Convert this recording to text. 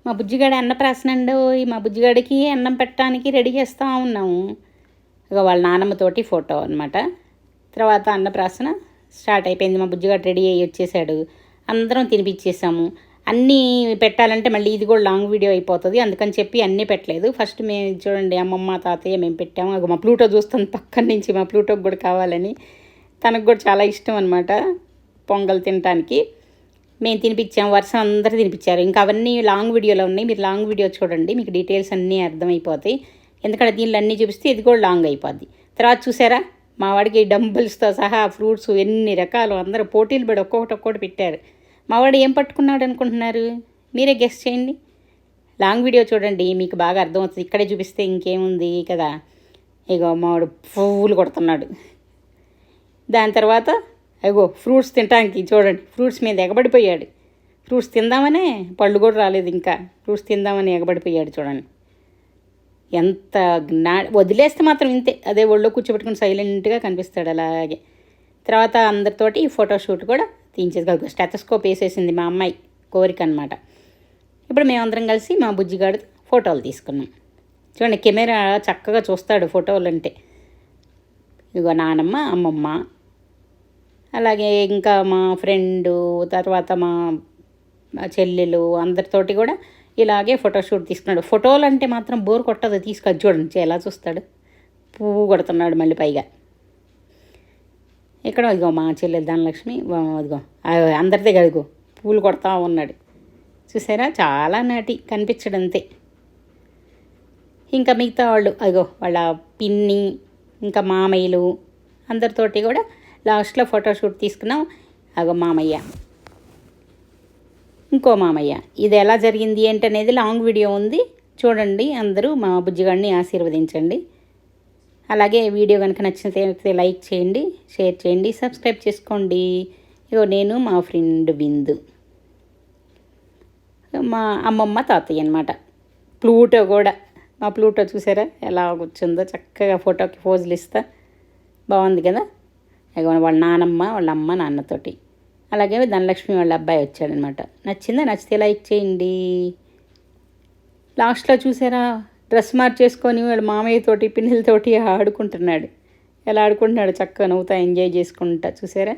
మా బుజ్జిగాడి అన్నప్రాసన అండి. మా బుజ్జిగాడికి అన్నం పెట్టడానికి రెడీ చేస్తూ ఉన్నాము. ఇక వాళ్ళ నానమ్మతోటి ఫోటో అనమాట. తర్వాత అన్నప్రాసన స్టార్ట్ అయిపోయింది. మా బుజ్జిగాడు రెడీ అయ్యి వచ్చేసాడు. అందరం తినిపించేసాము. అన్నీ పెట్టాలంటే మళ్ళీ ఇది కూడా లాంగ్ వీడియో అయిపోతుంది, అందుకని చెప్పి అన్నీ పెట్టలేదు. ఫస్ట్ మేము చూడండి అమ్మమ్మ తాతయ్య మేము పెట్టాము. అది మా ప్లూటో చూస్తుంది పక్కన నుంచి, మా ప్లూటోకి కూడా కావాలని. తనకు కూడా చాలా ఇష్టం అనమాట పొంగల్ తినడానికి. మేము తినిపించాము, వర్షం అందరూ తినిపించారు. ఇంకా అవన్నీ లాంగ్ వీడియోలో ఉన్నాయి, మీరు లాంగ్ వీడియో చూడండి, మీకు డీటెయిల్స్ అన్నీ అర్థమైపోతాయి. ఎందుకంటే దీనిలో అన్నీ చూపిస్తే ఇది కూడా లాంగ్ అయిపోద్ది. తర్వాత చూసారా మా వాడికి డంబుల్స్తో సహా ఫ్రూట్స్ ఎన్ని రకాలు అందరూ పోటీలు పడి ఒక్కొక్కటి పెట్టారు. మా వాడు ఏం పట్టుకున్నాడు అనుకుంటున్నారు? మీరే గెస్ చేయండి. లాంగ్ వీడియో చూడండి, మీకు బాగా అర్థమవుతుంది. ఇక్కడే చూపిస్తే ఇంకేముంది కదా. ఇగో మా వాడు పువ్వులు కొడుతున్నాడు. దాని తర్వాత అగో ఫ్రూట్స్ తినడానికి చూడండి, ఫ్రూట్స్ మీద ఎగబడిపోయాడు. ఫ్రూట్స్ తిందామనే పళ్ళు కూడా రాలేదు, ఇంకా ఫ్రూట్స్ తిందామని ఎగబడిపోయాడు చూడండి. ఎంత వదిలేస్తే మాత్రం ఇంతే, అదే ఒళ్ళో కూర్చోబెట్టుకుని సైలెంట్గా కనిపిస్తాడు అలాగే. తర్వాత అందరితోటి ఫోటోషూట్ కూడా తీయించేది. స్టెథోస్కోప్ వేసేసింది మా అమ్మాయి, కోరిక అనమాట. ఇప్పుడు మేమందరం కలిసి మా బుజ్జిగాడు ఫోటోలు తీసుకున్నాం. చూడండి కెమెరా చక్కగా చూస్తాడు ఫోటోలు అంటే. ఇగో నానమ్మ, అమ్మమ్మ, అలాగే ఇంకా మా ఫ్రెండు, తర్వాత మా చెల్లెలు అందరితోటి కూడా ఇలాగే ఫోటోషూట్ తీసుకున్నాడు. ఫోటోలు అంటే మాత్రం బోర్ కొట్టదు, తీసుకొని చూడండి ఎలా చూస్తాడు. పువ్వు కొడుతున్నాడు మళ్ళీ పైగా. ఇక్కడ ఇదిగో మా చెల్లెలు ధనలక్ష్మి, ఇదిగో అందరి దగ్గర ఇదిగో పూలు కొడతా ఉన్నాడు. చూసారా చాలా నాటి కనిపించడు అంతే. ఇంకా మిగతా వాళ్ళు అదిగో వాళ్ళ పిన్ని, ఇంకా మామయ్యలు అందరితోటి కూడా లాస్ట్లో ఫోటోషూట్ తీసుకున్నాం. అగో మామయ్య, ఇంకో మామయ్య. ఇది ఎలా జరిగింది ఏంటనేది లాంగ్ వీడియో ఉంది, చూడండి. అందరూ మా బుజ్జిగాడిని ఆశీర్వదించండి. అలాగే వీడియో కనుక నచ్చితే లైక్ చేయండి, షేర్ చేయండి, సబ్స్క్రైబ్ చేసుకోండి. ఇగో నేను మా ఫ్రెండ్ బిందు, మా అమ్మమ్మ తాతయ్య అనమాట. ప్లూటో కూడా, మా ప్లూటో చూసారా ఎలా కూర్చుందో చక్కగా ఫోటోకి పోజులు ఇస్తా, బాగుంది కదా. ఇగో వాళ్ళ నానమ్మ, వాళ్ళ అమ్మ నాన్నతోటి. అలాగే ధనలక్ష్మి వాళ్ళ అబ్బాయి వచ్చాడనమాట. నచ్చిందా? నచ్చితే లైక్ చేయండి. లాస్ట్లో చూసారా డ్రెస్ మార్చేసుకొని వాళ్ళ మామయ్యతోటి పిన్నెలతోటి ఆడుకుంటున్నాడు. ఎలా ఆడుకుంటున్నాడు చక్కగా నవ్వుతా ఎంజాయ్ చేసుకుంటా, చూసారా.